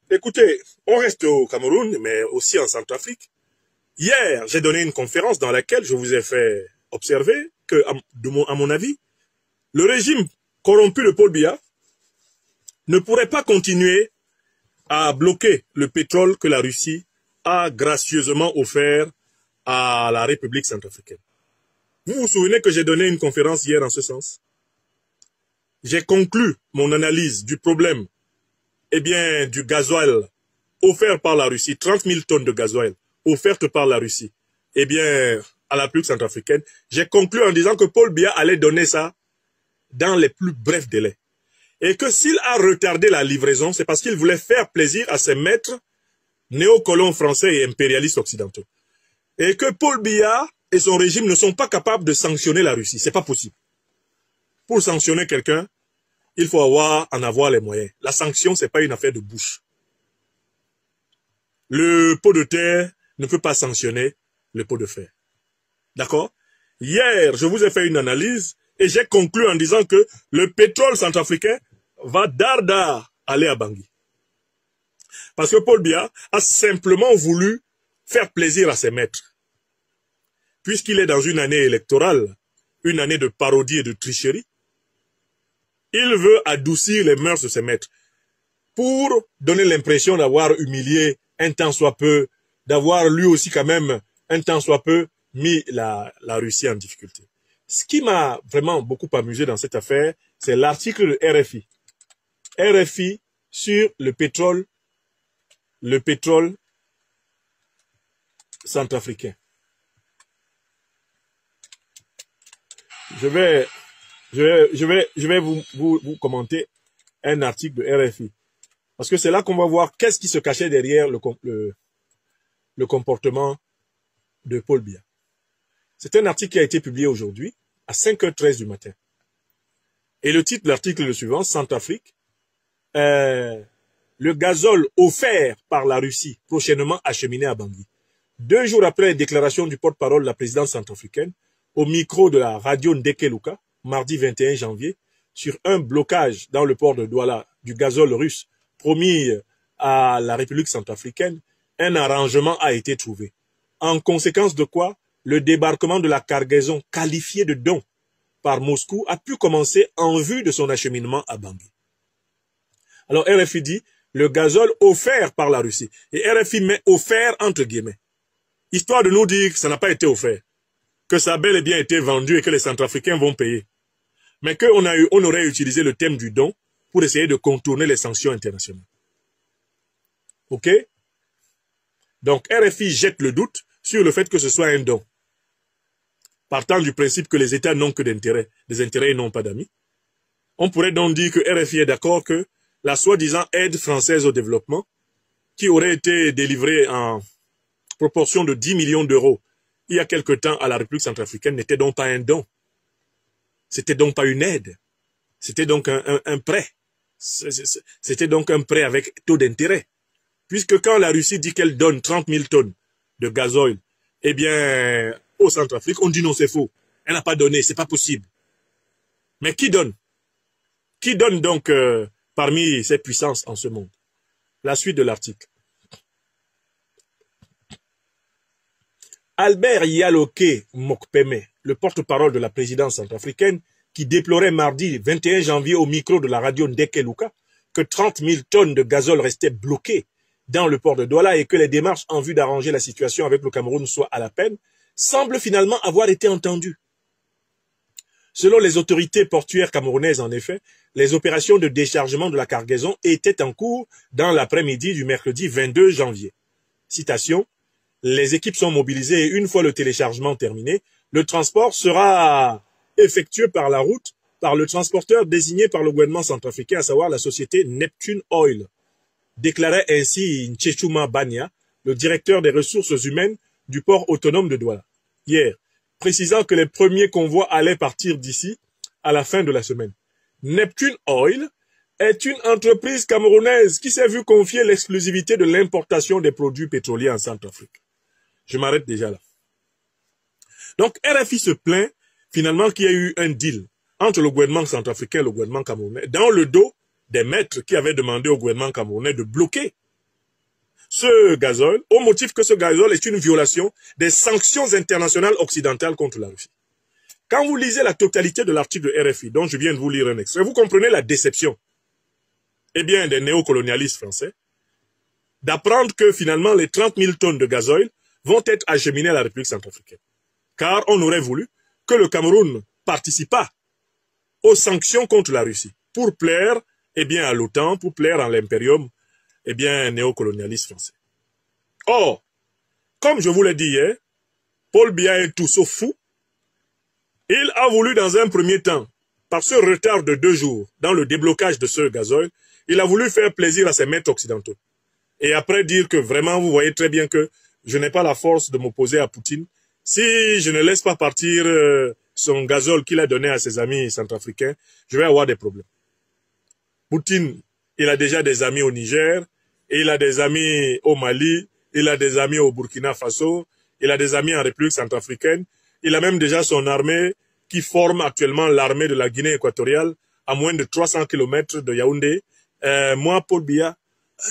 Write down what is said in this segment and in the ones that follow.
Écoutez, on reste au Cameroun, mais aussi en Centrafrique. Hier, j'ai donné une conférence dans laquelle je vous ai fait observer que, à mon avis, le régime corrompu de Paul Biya ne pourrait pas continuer à bloquer le pétrole que la Russie a gracieusement offert à la République centrafricaine. Vous vous souvenez que j'ai donné une conférence hier en ce sens? J'ai conclu mon analyse du problème, du gasoil offert par la Russie, 30 000 tonnes de gasoil offertes par la Russie, à la République centrafricaine. J'ai conclu en disant que Paul Biya allait donner ça dans les plus brefs délais. Et que s'il a retardé la livraison, c'est parce qu'il voulait faire plaisir à ses maîtres néocolons français et impérialistes occidentaux. Et que Paul Biya et son régime ne sont pas capables de sanctionner la Russie. C'est pas possible. Pour sanctionner quelqu'un, il faut en avoir les moyens. La sanction, c'est pas une affaire de bouche. Le pot de terre ne peut pas sanctionner le pot de fer. D'accord? Hier, je vous ai fait une analyse et j'ai conclu en disant que le pétrole centrafricain va dardard aller à Bangui. Parce que Paul Biya a simplement voulu faire plaisir à ses maîtres. Puisqu'il est dans une année électorale, une année de parodie et de tricherie, il veut adoucir les mœurs de ses maîtres pour donner l'impression d'avoir humilié un tant soit peu, d'avoir lui aussi quand même un tant soit peu mis la Russie en difficulté. Ce qui m'a vraiment beaucoup amusé dans cette affaire, c'est l'article de RFI. RFI sur le pétrole centrafricain. Je vais vous commenter un article de RFI. Parce que c'est là qu'on va voir qu'est-ce qui se cachait derrière le comportement de Paul Biya. C'est un article qui a été publié aujourd'hui à 5h13 du matin. Et le titre de l'article est le suivant, Centrafrique. Le gazole offert par la Russie prochainement acheminé à Bangui. 2 jours après les déclarations du porte-parole de la présidence centrafricaine, au micro de la radio Ndekeluka, mardi 21 janvier, sur un blocage dans le port de Douala du gazole russe promis à la République centrafricaine, un arrangement a été trouvé. En conséquence de quoi, le débarquement de la cargaison qualifiée de don par Moscou a pu commencer en vue de son acheminement à Bangui. Alors RFI dit, le gazole offert par la Russie. Et RFI met offert entre guillemets. Histoire de nous dire que ça n'a pas été offert. Que ça a bel et bien été vendu et que les Centrafricains vont payer. Mais qu'on aurait utilisé le thème du don pour essayer de contourner les sanctions internationales. Ok? Donc RFI jette le doute sur le fait que ce soit un don. Partant du principe que les États n'ont que des intérêts et non pas d'amis. On pourrait donc dire que RFI est d'accord que la soi-disant aide française au développement, qui aurait été délivrée en proportion de 10 millions d'euros il y a quelque temps à la République centrafricaine, n'était donc pas un don. C'était donc pas une aide. C'était donc un prêt. C'était donc un prêt avec taux d'intérêt. Puisque quand la Russie dit qu'elle donne 30 000 tonnes de gazoil, au Centrafrique, on dit non, c'est faux. Elle n'a pas donné, c'est pas possible. Mais qui donne? Qui donne donc parmi ces puissances en ce monde? La suite de l'article. Albert Yaloke Mokpeme, le porte-parole de la présidence centrafricaine, qui déplorait mardi 21 janvier au micro de la radio Ndekeluka que 30 000 tonnes de gazole restaient bloquées dans le port de Douala et que les démarches en vue d'arranger la situation avec le Cameroun soient à la peine, semble finalement avoir été entendu. Selon les autorités portuaires camerounaises, en effet, les opérations de déchargement de la cargaison étaient en cours dans l'après-midi du mercredi 22 janvier. Citation. Les équipes sont mobilisées et une fois le téléchargement terminé, le transport sera effectué par la route par le transporteur désigné par le gouvernement centrafricain, à savoir la société Neptune Oil, déclarait ainsi Ntchechuma Banya, le directeur des ressources humaines du port autonome de Douala, hier, précisant que les premiers convois allaient partir d'ici à la fin de la semaine. Neptune Oil est une entreprise camerounaise qui s'est vue confier l'exclusivité de l'importation des produits pétroliers en Centrafrique. Je m'arrête déjà là. Donc RFI se plaint finalement qu'il y a eu un deal entre le gouvernement centrafricain et le gouvernement camerounais dans le dos des maîtres qui avaient demandé au gouvernement camerounais de bloquer ce gazole au motif que ce gazole est une violation des sanctions internationales occidentales contre la Russie. Quand vous lisez la totalité de l'article de RFI, dont je viens de vous lire un extrait, vous comprenez la déception, eh bien, des néocolonialistes français, d'apprendre que finalement les 30 000 tonnes de gazoil vont être acheminées à la République centrafricaine. Car on aurait voulu que le Cameroun participât aux sanctions contre la Russie pour plaire, eh bien, à l'OTAN, pour plaire à l'impérium, eh bien, néocolonialiste français. Or, comme je vous l'ai dit hier, Paul Biya est tout sauf fou. Il a voulu dans un premier temps, par ce retard de 2 jours dans le déblocage de ce gazoil, il a voulu faire plaisir à ses maîtres occidentaux. Et après dire que vraiment, vous voyez très bien que je n'ai pas la force de m'opposer à Poutine. Si je ne laisse pas partir son gazole qu'il a donné à ses amis centrafricains, je vais avoir des problèmes. Poutine, il a déjà des amis au Niger, il a des amis au Mali, il a des amis au Burkina Faso, il a des amis en République centrafricaine, il a même déjà son armée qui forme actuellement l'armée de la Guinée équatoriale à moins de 300 km de Yaoundé. Moi, Paul Biya,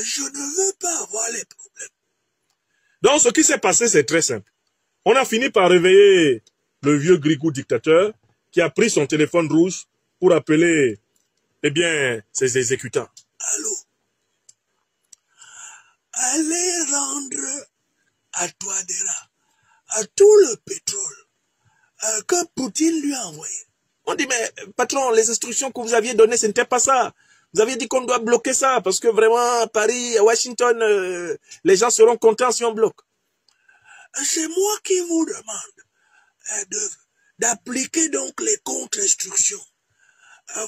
je ne veux pas avoir les problèmes. Donc, ce qui s'est passé, c'est très simple. On a fini par réveiller le vieux Grigou dictateur qui a pris son téléphone rouge pour appeler, eh bien, ses exécutants. Allô? Allez rendre à Touadéra, à tout le pétrole que Poutine lui a envoyé. On dit, mais patron, les instructions que vous aviez données, ce n'était pas ça. Vous aviez dit qu'on doit bloquer ça, parce que vraiment, à Paris, à Washington, les gens seront contents si on bloque. C'est moi qui vous demande d'appliquer donc les contre-instructions.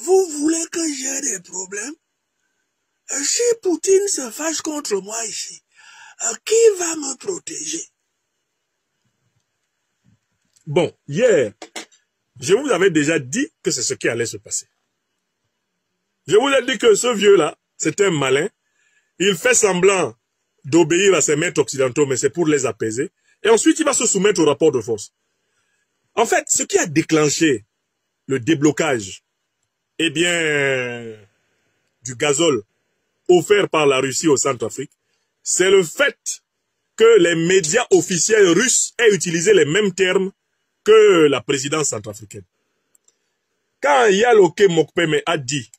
Vous voulez que j'ai des problèmes? Si Poutine se fâche contre moi ici, qui va me protéger? Bon, hier, je vous avais déjà dit que c'est ce qui allait se passer. Je vous ai dit que ce vieux-là, c'est un malin. Il fait semblant d'obéir à ses maîtres occidentaux, mais c'est pour les apaiser. Et ensuite, il va se soumettre au rapport de force. En fait, ce qui a déclenché le déblocage, eh bien, du gazole offert par la Russie au Centrafrique, c'est le fait que les médias officiels russes aient utilisé les mêmes termes que la présidence centrafricaine. Quand Yaloke Mokpeme a dit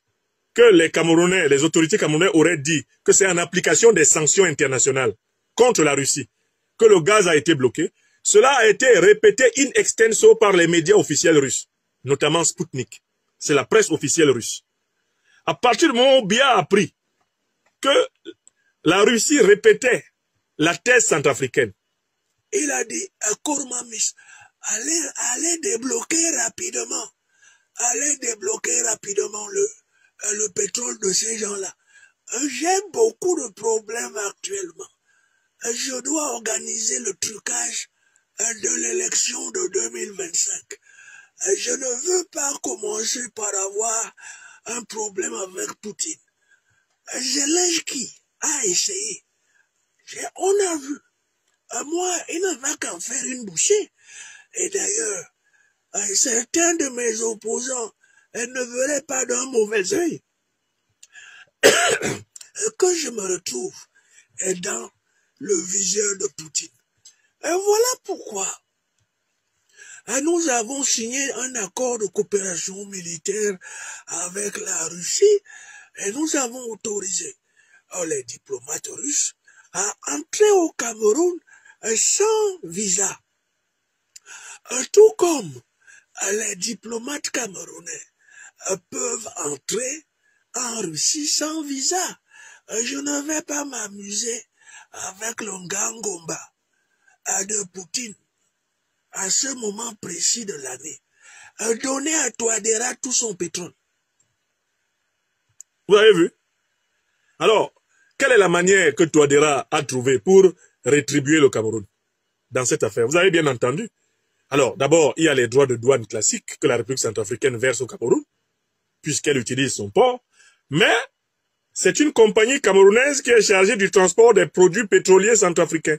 que les Camerounais, les autorités camerounaises auraient dit que c'est en application des sanctions internationales contre la Russie que le gaz a été bloqué, cela a été répété in extenso par les médias officiels russes, notamment Sputnik. C'est la presse officielle russe. À partir du moment où Biya a appris que la Russie répétait la thèse centrafricaine, il a dit à Kourmamis, allez débloquer rapidement. Allez débloquer rapidement le pétrole de ces gens-là. J'ai beaucoup de problèmes actuellement. Je dois organiser le trucage de l'élection de 2025. Je ne veux pas commencer par avoir un problème avec Poutine. Zelensky a essayé. On a vu. Moi, il ne va qu'en faire une bouchée. Et d'ailleurs, certains de mes opposants ne verraient pas d'un mauvais œil que je me retrouve dans le viseur de Poutine. Et voilà pourquoi nous avons signé un accord de coopération militaire avec la Russie et nous avons autorisé les diplomates russes à entrer au Cameroun sans visa. Tout comme les diplomates camerounais peuvent entrer en Russie sans visa. Je ne vais pas m'amuser avec le Ngangomba de Poutine à ce moment précis de l'année. Donner à Touadéra tout son pétrole. Vous avez vu? Alors, quelle est la manière que Touadéra a trouvée pour rétribuer le Cameroun dans cette affaire? Vous avez bien entendu. Alors, d'abord, il y a les droits de douane classiques que la République centrafricaine verse au Cameroun, puisqu'elle utilise son port, mais c'est une compagnie camerounaise qui est chargée du transport des produits pétroliers centrafricains.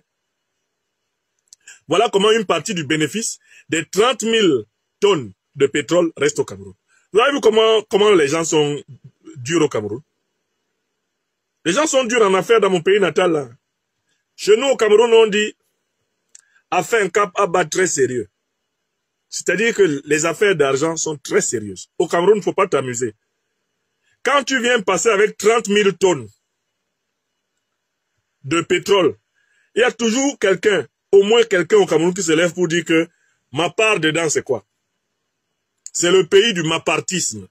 Voilà comment une partie du bénéfice des 30 000 tonnes de pétrole reste au Cameroun. Vous avez vu comment les gens sont durs au Cameroun? Les gens sont durs en affaires dans mon pays natal, là. Chez nous, au Cameroun, on dit affaire un cap à bas très sérieux. C'est-à-dire que les affaires d'argent sont très sérieuses. Au Cameroun, il ne faut pas t'amuser. Quand tu viens passer avec 30 000 tonnes de pétrole, il y a toujours quelqu'un, au moins quelqu'un au Cameroun qui se lève pour dire que ma part dedans, c'est quoi? C'est le pays du mapartisme,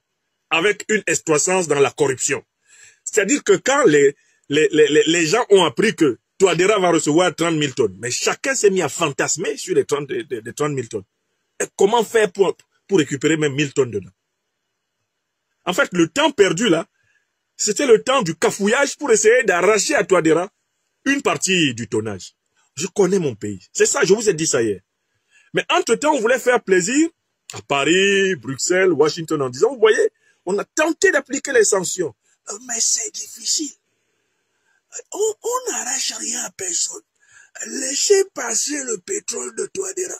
avec une excroissance dans la corruption. C'est-à-dire que quand les gens ont appris que Touadéra va recevoir 30 000 tonnes, mais chacun s'est mis à fantasmer sur les 30 000 tonnes. Et comment faire pour récupérer même 1000 tonnes dedans? En fait, le temps perdu là, c'était le temps du cafouillage pour essayer d'arracher à Touadéra une partie du tonnage. Je connais mon pays. C'est ça, je vous ai dit ça hier. Mais entre-temps, on voulait faire plaisir à Paris, Bruxelles, Washington en disant, vous voyez, on a tenté d'appliquer les sanctions. Mais c'est difficile. On n'arrache rien à personne. Laissez passer le pétrole de Touadéra.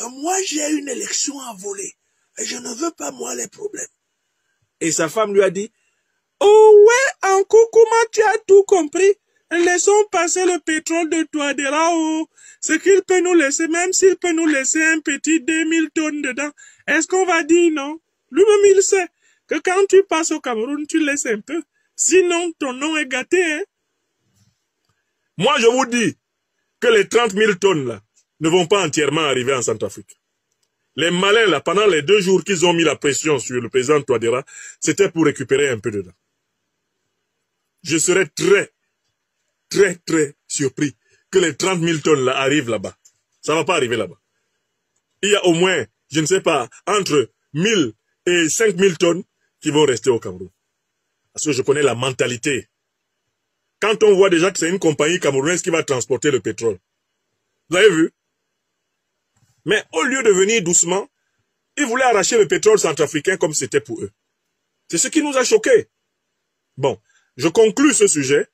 Moi, j'ai une élection à voler. Et je ne veux pas, moi, les problèmes. Et sa femme lui a dit, oh ouais, Ankou, comment tu as tout compris? Laissons passer le pétrole de Touadéra. Oh. Ce qu'il peut nous laisser, même s'il peut nous laisser un petit 2000 tonnes dedans, est-ce qu'on va dire non? Lui-même, il sait que quand tu passes au Cameroun, tu laisses un peu. Sinon, ton nom est gâté. Hein? Moi, je vous dis que les 30 000 tonnes là ne vont pas entièrement arriver en Centrafrique. Les malins, là, pendant les 2 jours qu'ils ont mis la pression sur le président Touadéra, c'était pour récupérer un peu dedans. Je serais très surpris que les 30 000 tonnes là arrivent là-bas. Ça ne va pas arriver là-bas. Il y a au moins, je ne sais pas, entre 1000 et 5000 tonnes qui vont rester au Cameroun. Parce que je connais la mentalité. Quand on voit déjà que c'est une compagnie camerounaise qui va transporter le pétrole. Vous avez vu? Mais au lieu de venir doucement, ils voulaient arracher le pétrole centrafricain comme c'était pour eux. C'est ce qui nous a choqués. Bon, je conclus ce sujet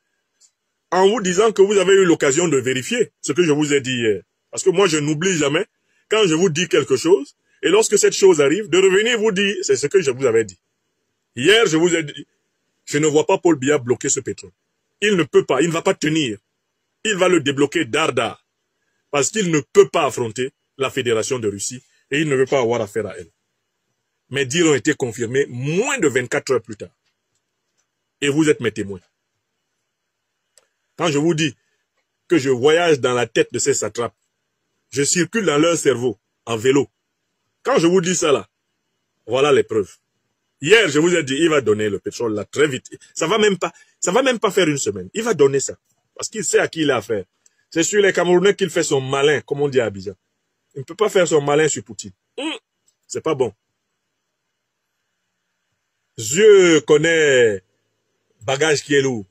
en vous disant que vous avez eu l'occasion de vérifier ce que je vous ai dit hier. Parce que moi, je n'oublie jamais, quand je vous dis quelque chose, et lorsque cette chose arrive, de revenir vous dire, c'est ce que je vous avais dit. Hier, je vous ai dit, je ne vois pas Paul Biya bloquer ce pétrole. Il ne peut pas, il ne va pas tenir. Il va le débloquer d'art. Parce qu'il ne peut pas affronter la Fédération de Russie et il ne veut pas avoir affaire à elle. Mes dires ont été confirmés moins de 24 heures plus tard. Et vous êtes mes témoins. Quand je vous dis que je voyage dans la tête de ces satrapes, je circule dans leur cerveau, en vélo. Quand je vous dis ça là, voilà les preuves. Hier, je vous ai dit, il va donner le pétrole là très vite. Ça va même pas faire une semaine. Il va donner ça. Parce qu'il sait à qui il a affaire. C'est sur les Camerounais qu'il fait son malin, comme on dit à Abidjan. Il ne peut pas faire son malin sur Poutine. C'est pas bon. Dieu connaît bagage qui est lourd.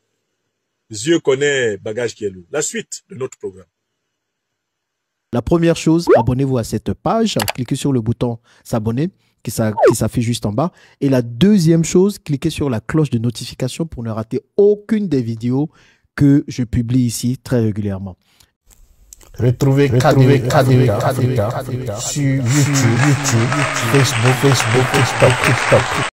Dieu connaît bagage qui est lourd. La suite de notre programme. La première chose, abonnez-vous à cette page. Cliquez sur le bouton s'abonner qui s'affiche juste en bas. Et la deuxième chose, cliquez sur la cloche de notification pour ne rater aucune des vidéos que je publie ici très régulièrement. Retrouvez KDV Africa sur YouTube, Facebook, TikTok.